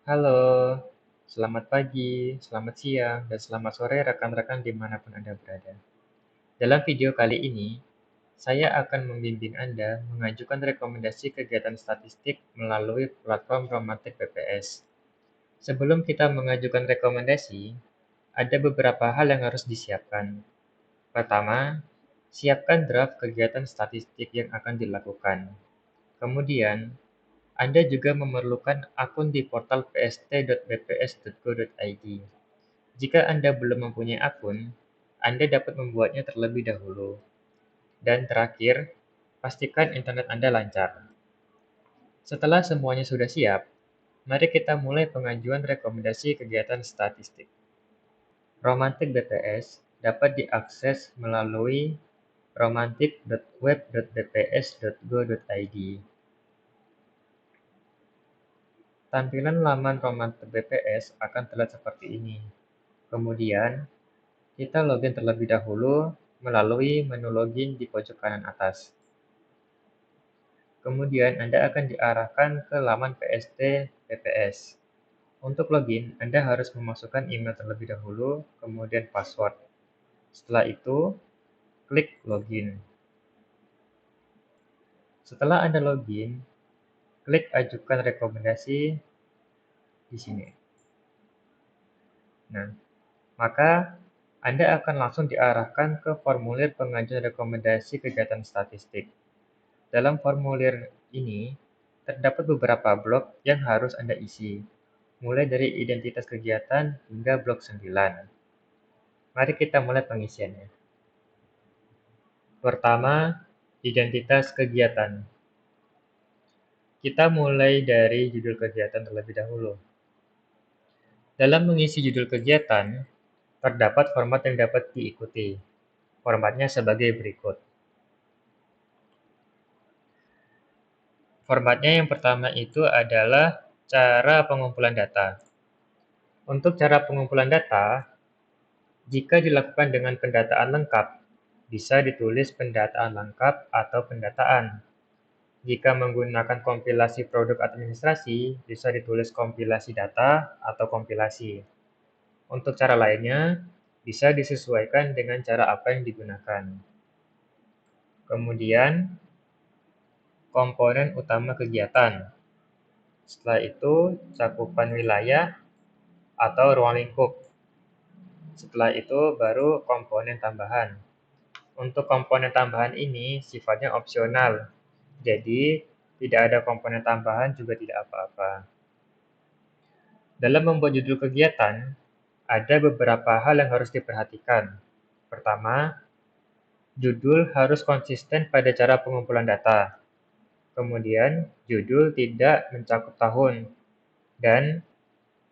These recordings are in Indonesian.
Halo, selamat pagi, selamat siang, dan selamat sore rekan-rekan dimanapun Anda berada. Dalam video kali ini, saya akan membimbing Anda mengajukan rekomendasi kegiatan statistik melalui platform Romantik BPS. Sebelum kita mengajukan rekomendasi, ada beberapa hal yang harus disiapkan. Pertama, siapkan draft kegiatan statistik yang akan dilakukan. Kemudian, Anda juga memerlukan akun di portal pst.bps.go.id. Jika Anda belum mempunyai akun, Anda dapat membuatnya terlebih dahulu. Dan terakhir, pastikan internet Anda lancar. Setelah semuanya sudah siap, mari kita mulai pengajuan rekomendasi kegiatan statistik. Romantik BPS dapat diakses melalui romantik.web.bps.go.id. Tampilan laman Romantik BPS akan terlihat seperti ini. Kemudian, kita login terlebih dahulu melalui menu login di pojok kanan atas. Kemudian Anda akan diarahkan ke laman PST BPS. Untuk login, Anda harus memasukkan email terlebih dahulu, kemudian password. Setelah itu, klik login. Setelah Anda login, klik ajukan rekomendasi di sini. Nah, maka Anda akan langsung diarahkan ke formulir pengajuan rekomendasi kegiatan statistik. Dalam formulir ini, terdapat beberapa blok yang harus Anda isi, mulai dari identitas kegiatan hingga blok 9. Mari kita mulai pengisiannya. Pertama, identitas kegiatan. Kita mulai dari judul kegiatan terlebih dahulu. Dalam mengisi judul kegiatan, terdapat format yang dapat diikuti. Formatnya sebagai berikut. Formatnya yang pertama itu adalah cara pengumpulan data. Untuk cara pengumpulan data, jika dilakukan dengan pendataan lengkap, bisa ditulis pendataan lengkap atau pendataan. Jika menggunakan kompilasi produk administrasi, bisa ditulis kompilasi data atau kompilasi. Untuk cara lainnya, bisa disesuaikan dengan cara apa yang digunakan. Kemudian, komponen utama kegiatan. Setelah itu, cakupan wilayah atau ruang lingkup. Setelah itu, baru komponen tambahan. Untuk komponen tambahan ini sifatnya opsional, jadi tidak ada komponen tambahan juga tidak apa-apa. Dalam membuat judul kegiatan, ada beberapa hal yang harus diperhatikan. Pertama, judul harus konsisten pada cara pengumpulan data. Kemudian, judul tidak mencakup tahun, dan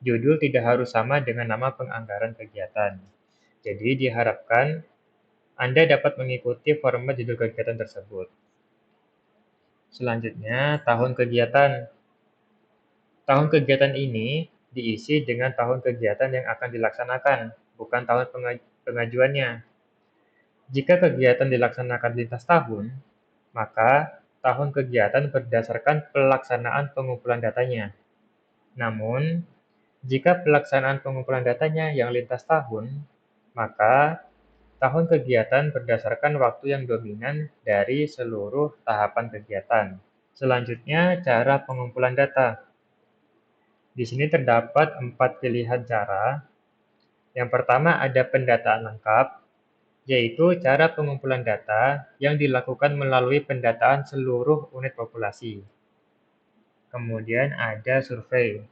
judul tidak harus sama dengan nama penganggaran kegiatan. Jadi diharapkan Anda dapat mengikuti format judul kegiatan tersebut. Selanjutnya, tahun kegiatan. Tahun kegiatan ini diisi dengan tahun kegiatan yang akan dilaksanakan, bukan tahun pengajuannya. Jika kegiatan dilaksanakan lintas tahun, maka tahun kegiatan berdasarkan pelaksanaan pengumpulan datanya. Namun, jika pelaksanaan pengumpulan datanya yang lintas tahun, maka tahun kegiatan berdasarkan waktu yang dominan dari seluruh tahapan kegiatan. Selanjutnya, cara pengumpulan data. Di sini terdapat 4 pilihan cara. Yang pertama ada pendataan lengkap, yaitu cara pengumpulan data yang dilakukan melalui pendataan seluruh unit populasi. Kemudian ada survei,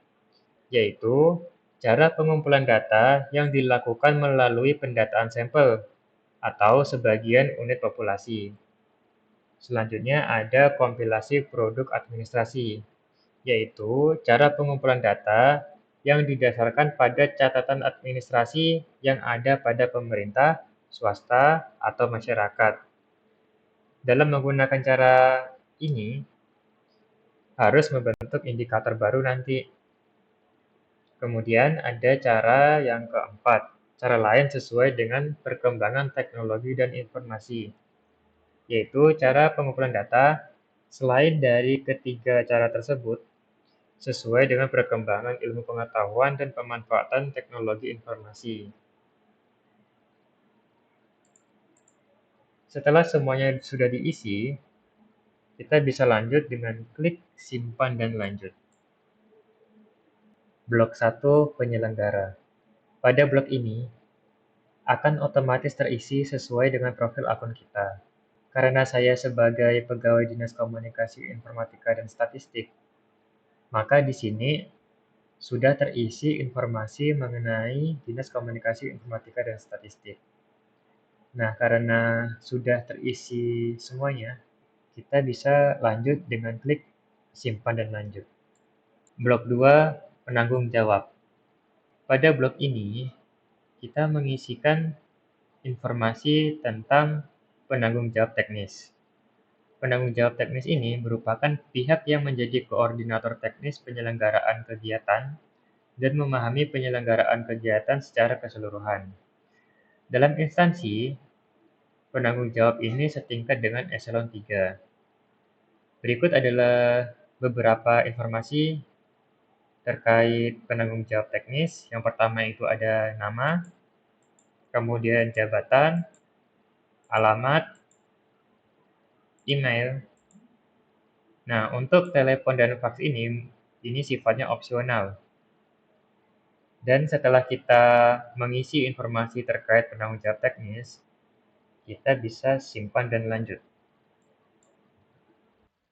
yaitu cara pengumpulan data yang dilakukan melalui pendataan sampel atau sebagian unit populasi. Selanjutnya ada kompilasi produk administrasi, yaitu cara pengumpulan data yang didasarkan pada catatan administrasi yang ada pada pemerintah, swasta, atau masyarakat. Dalam menggunakan cara ini, harus membentuk indikator baru nanti. Kemudian ada cara yang keempat, cara lain sesuai dengan perkembangan teknologi dan informasi, yaitu cara pengumpulan data. Selain dari ketiga cara tersebut, sesuai dengan perkembangan ilmu pengetahuan dan pemanfaatan teknologi informasi. Setelah semuanya sudah diisi, kita bisa lanjut dengan klik simpan dan lanjut. Blok 1 penyelenggara. Pada blok ini, akan otomatis terisi sesuai dengan profil akun kita. Karena saya sebagai pegawai Dinas Komunikasi Informatika dan Statistik, maka di sini sudah terisi informasi mengenai Dinas Komunikasi Informatika dan Statistik. Nah, karena sudah terisi semuanya, kita bisa lanjut dengan klik simpan dan lanjut. Blok 2, penanggung jawab. Pada blok ini, kita mengisikan informasi tentang penanggung jawab teknis. Penanggung jawab teknis ini merupakan pihak yang menjadi koordinator teknis penyelenggaraan kegiatan dan memahami penyelenggaraan kegiatan secara keseluruhan. Dalam instansi, penanggung jawab ini setingkat dengan eselon 3. Berikut adalah beberapa informasi terkait penanggung jawab teknis. Yang pertama itu ada nama, kemudian jabatan, alamat, email. Nah, untuk telepon dan fax ini sifatnya opsional. Dan setelah kita mengisi informasi terkait penanggung jawab teknis, kita bisa simpan dan lanjut.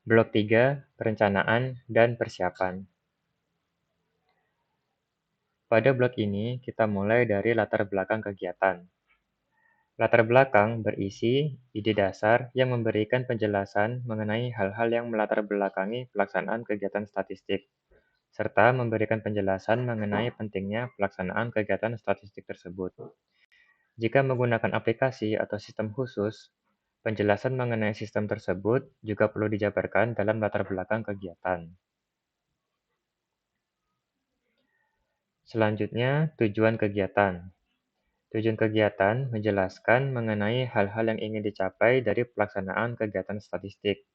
Blok 3, perencanaan dan persiapan. Pada blok ini, kita mulai dari latar belakang kegiatan. Latar belakang berisi ide dasar yang memberikan penjelasan mengenai hal-hal yang melatar belakangi pelaksanaan kegiatan statistik, serta memberikan penjelasan mengenai pentingnya pelaksanaan kegiatan statistik tersebut. Jika menggunakan aplikasi atau sistem khusus, penjelasan mengenai sistem tersebut juga perlu dijabarkan dalam latar belakang kegiatan. Selanjutnya, tujuan kegiatan. Tujuan kegiatan menjelaskan mengenai hal-hal yang ingin dicapai dari pelaksanaan kegiatan statistik.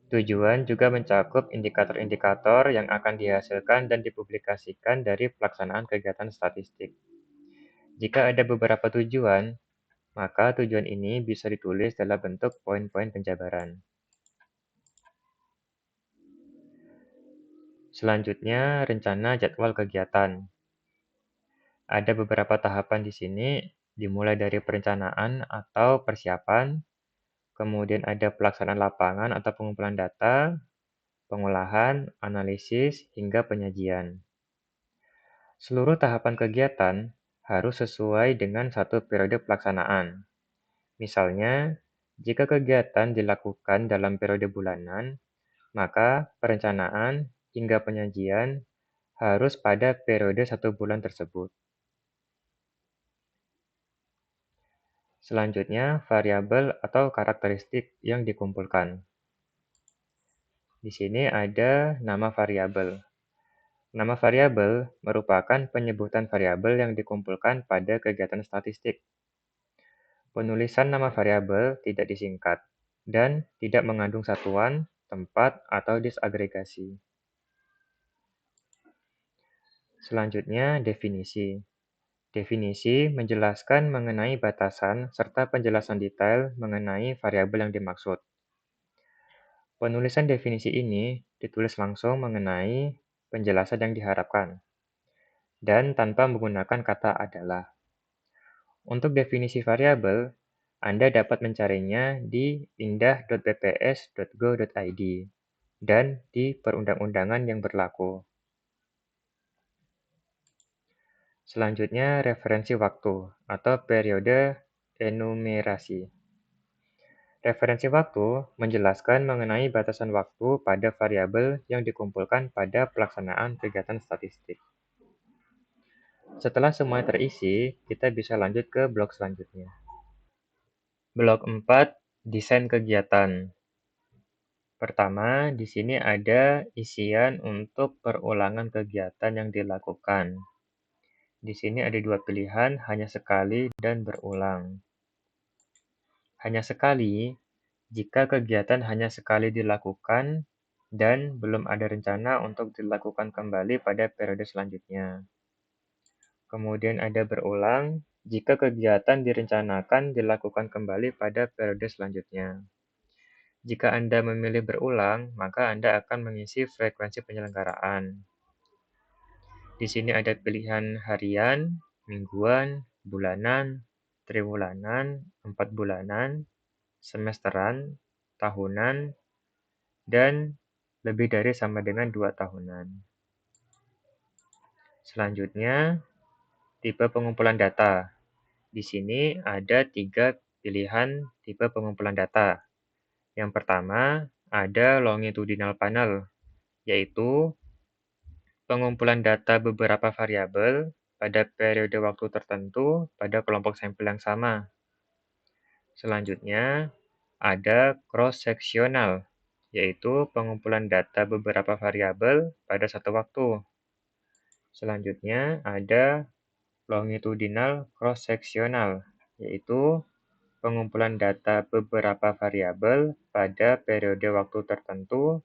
Tujuan juga mencakup indikator-indikator yang akan dihasilkan dan dipublikasikan dari pelaksanaan kegiatan statistik. Jika ada beberapa tujuan, maka tujuan ini bisa ditulis dalam bentuk poin-poin penjabaran. Selanjutnya, rencana jadwal kegiatan. Ada beberapa tahapan di sini, dimulai dari perencanaan atau persiapan, kemudian ada pelaksanaan lapangan atau pengumpulan data, pengolahan, analisis, hingga penyajian. Seluruh tahapan kegiatan harus sesuai dengan satu periode pelaksanaan. Misalnya, jika kegiatan dilakukan dalam periode bulanan, maka perencanaan hingga penyajian harus pada periode 1 bulan tersebut. Selanjutnya, variabel atau karakteristik yang dikumpulkan. Di sini ada nama variabel. Nama variabel merupakan penyebutan variabel yang dikumpulkan pada kegiatan statistik. Penulisan nama variabel tidak disingkat dan tidak mengandung satuan, tempat, atau disagregasi. Selanjutnya, definisi. Definisi menjelaskan mengenai batasan serta penjelasan detail mengenai variabel yang dimaksud. Penulisan definisi ini ditulis langsung mengenai penjelasan yang diharapkan, dan tanpa menggunakan kata adalah. Untuk definisi variabel, Anda dapat mencarinya di indah.bps.go.id dan di perundang-undangan yang berlaku. Selanjutnya, referensi waktu atau periode enumerasi. Referensi waktu menjelaskan mengenai batasan waktu pada variabel yang dikumpulkan pada pelaksanaan kegiatan statistik. Setelah semua terisi, kita bisa lanjut ke blok selanjutnya. Blok 4, desain kegiatan. Pertama, di sini ada isian untuk perulangan kegiatan yang dilakukan. Di sini ada dua pilihan, hanya sekali dan berulang. Hanya sekali, jika kegiatan hanya sekali dilakukan, dan belum ada rencana untuk dilakukan kembali pada periode selanjutnya. Kemudian ada berulang, jika kegiatan direncanakan dilakukan kembali pada periode selanjutnya. Jika Anda memilih berulang, maka Anda akan mengisi frekuensi penyelenggaraan. Di sini ada pilihan harian, mingguan, bulanan, triwulanan, 4 bulanan, semesteran, tahunan, dan lebih dari sama dengan 2 tahunan. Selanjutnya, tipe pengumpulan data. Di sini ada 3 pilihan tipe pengumpulan data. Yang pertama, ada longitudinal panel, yaitu pengumpulan data beberapa variabel pada periode waktu tertentu pada kelompok sampel yang sama. Selanjutnya, ada cross-sectional, yaitu pengumpulan data beberapa variabel pada satu waktu. Selanjutnya, ada longitudinal cross-sectional, yaitu pengumpulan data beberapa variabel pada periode waktu tertentu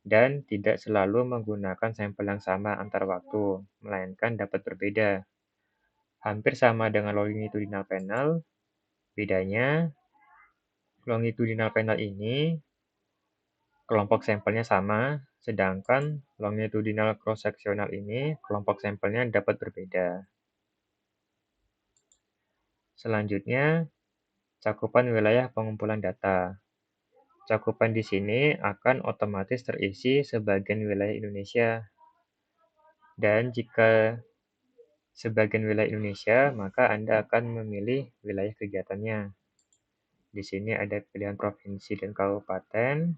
dan tidak selalu menggunakan sampel yang sama antar waktu, melainkan dapat berbeda. Hampir sama dengan longitudinal panel, bedanya longitudinal panel ini kelompok sampelnya sama, sedangkan longitudinal cross-sectional ini kelompok sampelnya dapat berbeda. Selanjutnya, cakupan wilayah pengumpulan data. Cakupan di sini akan otomatis terisi sebagian wilayah Indonesia. Dan jika sebagian wilayah Indonesia, maka Anda akan memilih wilayah kegiatannya. Di sini ada pilihan provinsi dan kabupaten.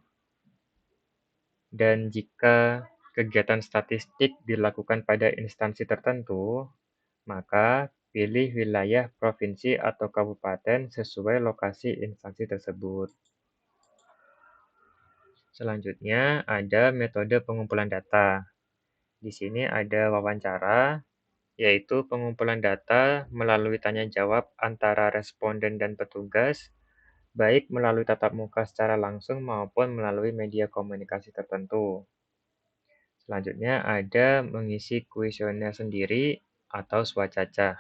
Dan jika kegiatan statistik dilakukan pada instansi tertentu, maka pilih wilayah provinsi atau kabupaten sesuai lokasi instansi tersebut. Selanjutnya ada metode pengumpulan data. Di sini ada wawancara, yaitu pengumpulan data melalui tanya jawab antara responden dan petugas, baik melalui tatap muka secara langsung maupun melalui media komunikasi tertentu. Selanjutnya ada mengisi kuesioner sendiri atau swacacah,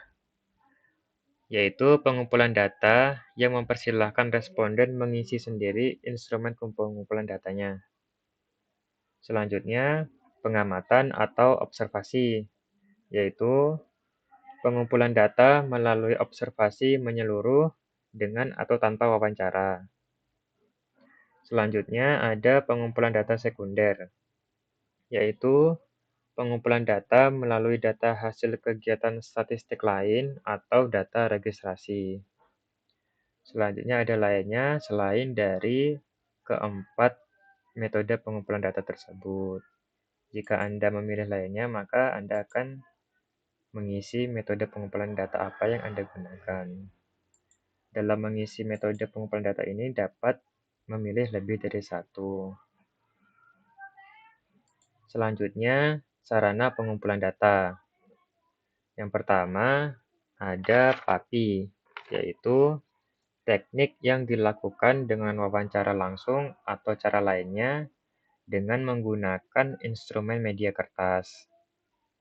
yaitu pengumpulan data yang mempersilahkan responden mengisi sendiri instrumen pengumpulan datanya. Selanjutnya, pengamatan atau observasi, yaitu pengumpulan data melalui observasi menyeluruh dengan atau tanpa wawancara. Selanjutnya ada pengumpulan data sekunder, yaitu pengumpulan data melalui data hasil kegiatan statistik lain atau data registrasi. Selanjutnya ada lainnya selain dari keempat metode pengumpulan data tersebut. Jika Anda memilih lainnya, maka Anda akan mengisi metode pengumpulan data apa yang Anda gunakan. Dalam mengisi metode pengumpulan data ini dapat memilih lebih dari satu. Selanjutnya, sarana pengumpulan data. Yang pertama, ada PAPI, yaitu teknik yang dilakukan dengan wawancara langsung atau cara lainnya dengan menggunakan instrumen media kertas.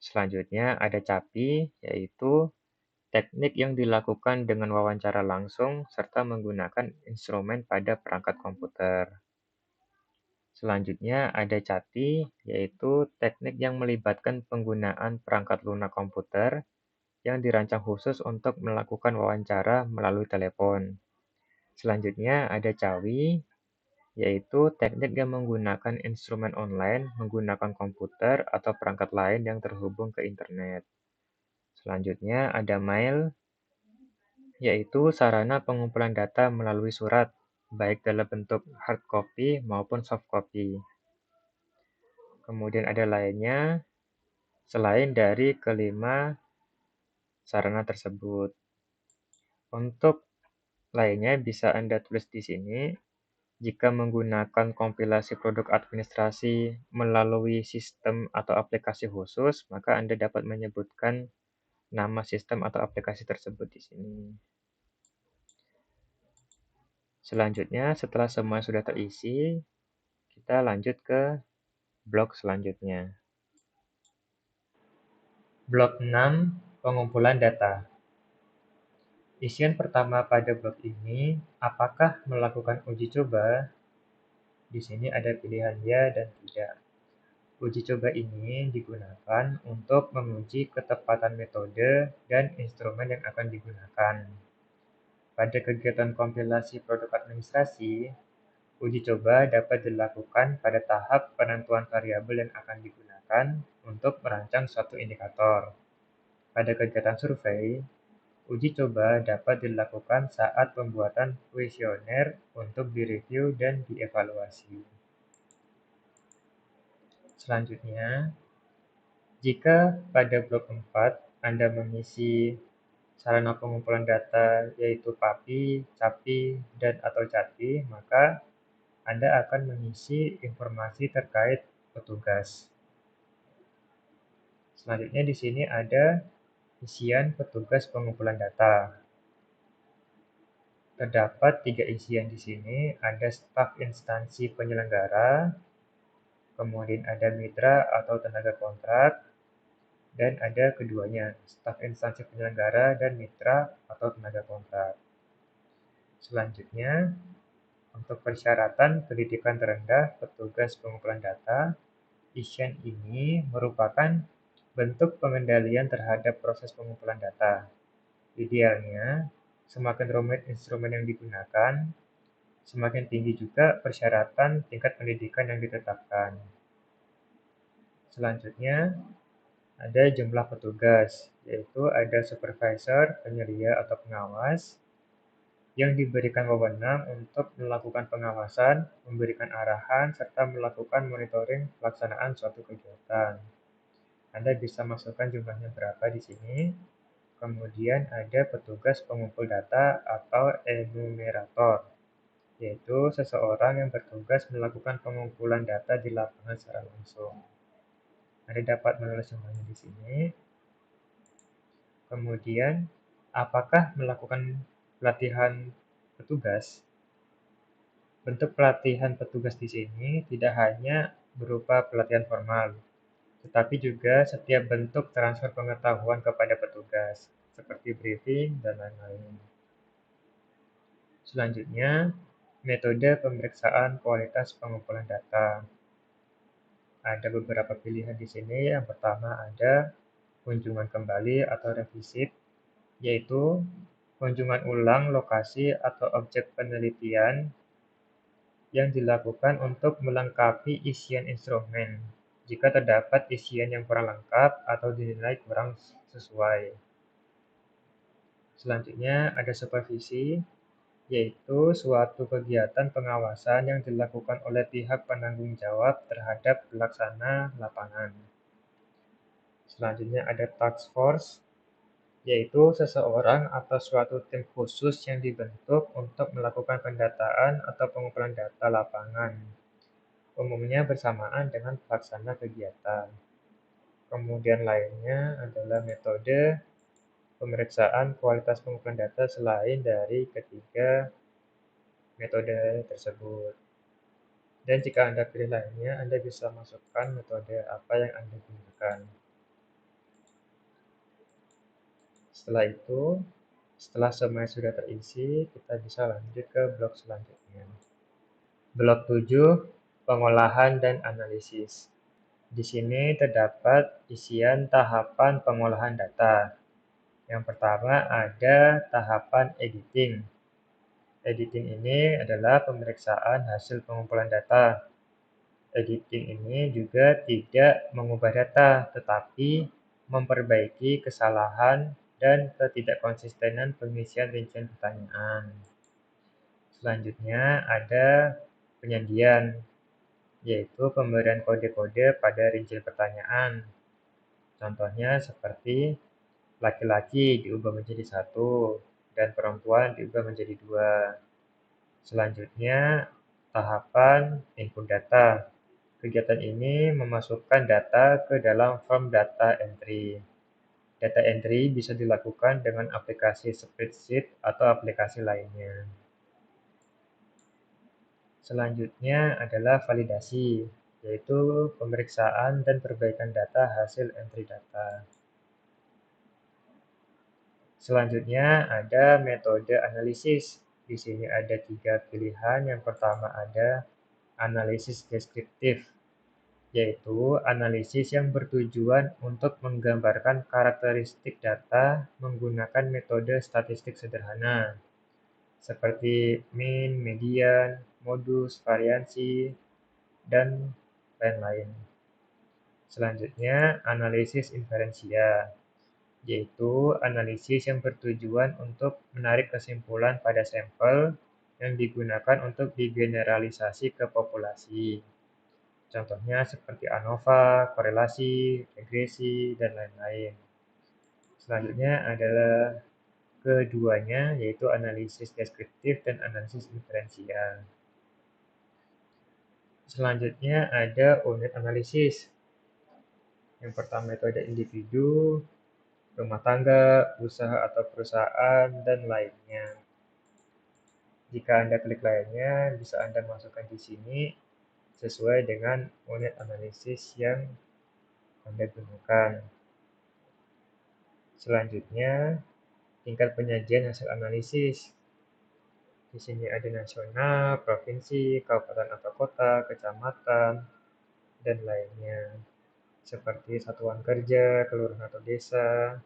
Selanjutnya ada CAPI, yaitu teknik yang dilakukan dengan wawancara langsung serta menggunakan instrumen pada perangkat komputer. Selanjutnya ada CATI, yaitu teknik yang melibatkan penggunaan perangkat lunak komputer yang dirancang khusus untuk melakukan wawancara melalui telepon. Selanjutnya ada CAWI, yaitu teknik yang menggunakan instrumen online menggunakan komputer atau perangkat lain yang terhubung ke internet. Selanjutnya ada mail, yaitu sarana pengumpulan data melalui surat, baik dalam bentuk hard copy maupun soft copy. Kemudian ada lainnya, selain dari kelima sarana tersebut. Untuk lainnya bisa Anda tulis di sini. Jika menggunakan kompilasi produk administrasi melalui sistem atau aplikasi khusus, maka Anda dapat menyebutkan nama sistem atau aplikasi tersebut di sini. Selanjutnya, setelah semua sudah terisi, kita lanjut ke blok selanjutnya. Blok 6, pengumpulan data. Isian pertama pada blok ini, apakah melakukan uji coba? Di sini ada pilihan ya dan tidak. Uji coba ini digunakan untuk menguji ketepatan metode dan instrumen yang akan digunakan. Pada kegiatan kompilasi produk administrasi, uji coba dapat dilakukan pada tahap penentuan variabel yang akan digunakan untuk merancang suatu indikator. Pada kegiatan survei, uji coba dapat dilakukan saat pembuatan kuesioner untuk direview dan dievaluasi. Selanjutnya, jika pada blok 4 Anda mengisi sarana pengumpulan data yaitu PAPI, CAPI, dan atau CATI, maka Anda akan mengisi informasi terkait petugas. Selanjutnya di sini ada isian petugas pengumpulan data. Terdapat 3 isian di sini, ada staf instansi penyelenggara, kemudian ada mitra atau tenaga kontrak, dan ada keduanya, staf instansi penyelenggara dan mitra atau tenaga kontrak. Selanjutnya, untuk persyaratan pendidikan terendah petugas pengumpulan data, isian ini merupakan bentuk pengendalian terhadap proses pengumpulan data. Idealnya, semakin rumit instrumen yang digunakan, semakin tinggi juga persyaratan tingkat pendidikan yang ditetapkan. Selanjutnya, ada jumlah petugas, yaitu ada supervisor, penyelia atau pengawas, yang diberikan wewenang untuk melakukan pengawasan, memberikan arahan, serta melakukan monitoring pelaksanaan suatu kegiatan. Anda bisa masukkan jumlahnya berapa di sini. Kemudian ada petugas pengumpul data atau enumerator, yaitu seseorang yang bertugas melakukan pengumpulan data di lapangan secara langsung. Anda dapat menulis jumlahnya di sini. Kemudian, apakah melakukan pelatihan petugas? Bentuk pelatihan petugas di sini tidak hanya berupa pelatihan formal, tetapi juga setiap bentuk transfer pengetahuan kepada petugas, seperti briefing dan lain-lain. Selanjutnya, metode pemeriksaan kualitas pengumpulan data. Ada beberapa pilihan di sini. Yang pertama ada kunjungan kembali atau revisit, yaitu kunjungan ulang lokasi atau objek penelitian yang dilakukan untuk melengkapi isian instrumen jika terdapat isian yang kurang lengkap atau dinilai kurang sesuai. Selanjutnya ada supervisi, yaitu suatu kegiatan pengawasan yang dilakukan oleh pihak penanggung jawab terhadap pelaksana lapangan. Selanjutnya ada task force, yaitu seseorang atau suatu tim khusus yang dibentuk untuk melakukan pendataan atau pengumpulan data lapangan, umumnya bersamaan dengan pelaksana kegiatan. Kemudian lainnya adalah metode pemeriksaan kualitas pengumpulan data selain dari ketiga metode tersebut. Dan jika Anda pilih lainnya, Anda bisa masukkan metode apa yang Anda gunakan. Setelah itu, setelah semuanya sudah terisi, kita bisa lanjut ke blok selanjutnya. Blok 7, pengolahan dan analisis. Di sini terdapat isian tahapan pengolahan data. Yang pertama ada tahapan editing. Editing ini adalah pemeriksaan hasil pengumpulan data. Editing ini juga tidak mengubah data, tetapi memperbaiki kesalahan dan ketidakkonsistenan pengisian rincian pertanyaan. Selanjutnya ada penyandian, yaitu pemberian kode-kode pada rincian pertanyaan. Contohnya seperti laki-laki diubah menjadi 1 dan perempuan diubah menjadi 2. Selanjutnya, tahapan input data. Kegiatan ini memasukkan data ke dalam form data entry. Data entry bisa dilakukan dengan aplikasi spreadsheet atau aplikasi lainnya. Selanjutnya adalah validasi. yaitu pemeriksaan dan perbaikan data hasil entry data. Selanjutnya ada metode analisis. Di sini ada 3 pilihan. Yang pertama ada analisis deskriptif, yaitu analisis yang bertujuan untuk menggambarkan karakteristik data menggunakan metode statistik sederhana, seperti mean, median, modus, variansi, dan lain-lain. Selanjutnya, analisis inferensia, yaitu analisis yang bertujuan untuk menarik kesimpulan pada sampel yang digunakan untuk digeneralisasi ke populasi. Contohnya seperti ANOVA, korelasi, regresi, dan lain-lain. Selanjutnya adalah keduanya, yaitu analisis deskriptif dan analisis inferensial. Selanjutnya ada unit analisis. Yang pertama itu ada individu, rumah tangga, usaha atau perusahaan, dan lainnya. Jika Anda klik lainnya, bisa Anda masukkan di sini sesuai dengan unit analisis yang Anda gunakan. Selanjutnya, tingkat penyajian hasil analisis. Di sini ada nasional, provinsi, kabupaten atau kota, kecamatan, dan lainnya. Seperti satuan kerja, kelurahan atau desa,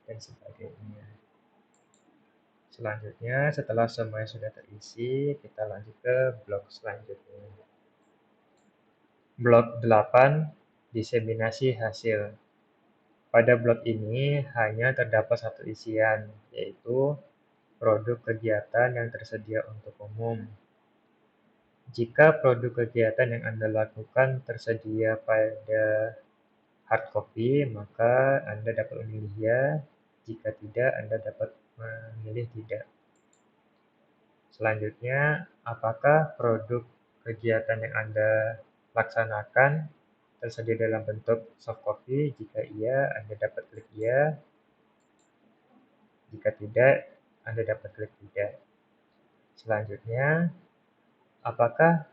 dan sebagainya. Selanjutnya, setelah semuanya sudah terisi, kita lanjut ke blok selanjutnya. Blok 8, diseminasi hasil. Pada blok ini hanya terdapat satu isian, yaitu produk kegiatan yang tersedia untuk umum. Jika produk kegiatan yang Anda lakukan tersedia pada hard copy, maka Anda dapat memilih ya. Jika tidak, Anda dapat memilih tidak. Selanjutnya, apakah produk kegiatan yang Anda laksanakan tersedia dalam bentuk soft copy? Jika iya, Anda dapat klik iya. Jika tidak, Anda dapat klik tidak. Selanjutnya, apakah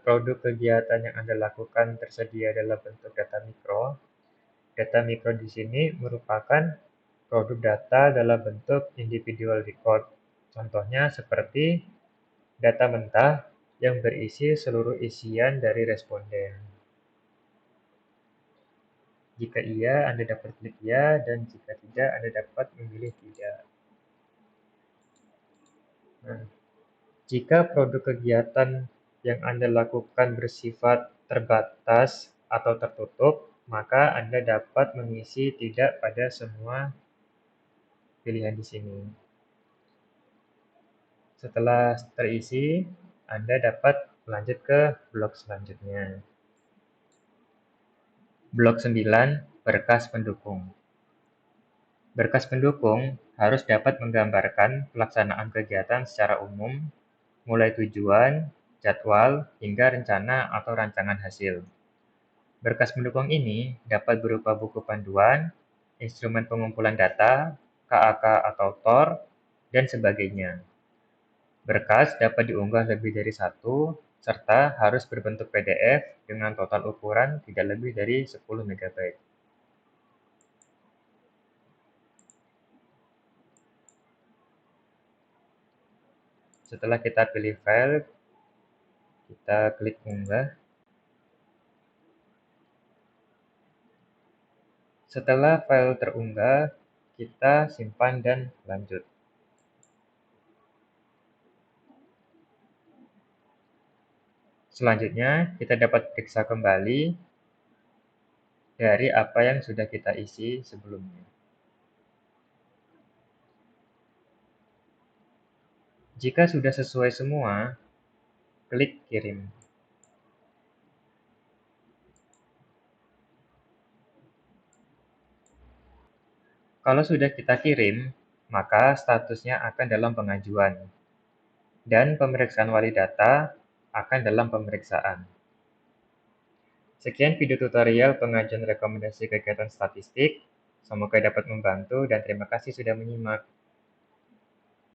produk kegiatan yang Anda lakukan tersedia dalam bentuk data mikro? Data mikro di sini merupakan produk data dalam bentuk individual record. Contohnya seperti data mentah yang berisi seluruh isian dari responden. Jika iya, Anda dapat klik ya, dan jika tidak, Anda dapat memilih tidak. Nah, jika produk kegiatan yang Anda lakukan bersifat terbatas atau tertutup, maka Anda dapat mengisi tidak pada semua pilihan di sini. Setelah terisi, Anda dapat lanjut ke blok selanjutnya. Blok 9, berkas pendukung. Berkas pendukung harus dapat menggambarkan pelaksanaan kegiatan secara umum, mulai tujuan, jadwal, hingga rencana atau rancangan hasil. Berkas pendukung ini dapat berupa buku panduan, instrumen pengumpulan data, KAK atau TOR, dan sebagainya. Berkas dapat diunggah lebih dari satu, serta harus berbentuk PDF dengan total ukuran tidak lebih dari 10 MB. Setelah kita pilih file, kita klik unggah. Setelah file terunggah, kita simpan dan lanjut. Selanjutnya, kita dapat periksa kembali dari apa yang sudah kita isi sebelumnya. Jika sudah sesuai semua, klik kirim. Kalau sudah kita kirim, maka statusnya akan dalam pengajuan, dan pemeriksaan wali data akan dalam pemeriksaan. Sekian video tutorial pengajuan rekomendasi kegiatan statistik. Semoga dapat membantu dan terima kasih sudah menyimak.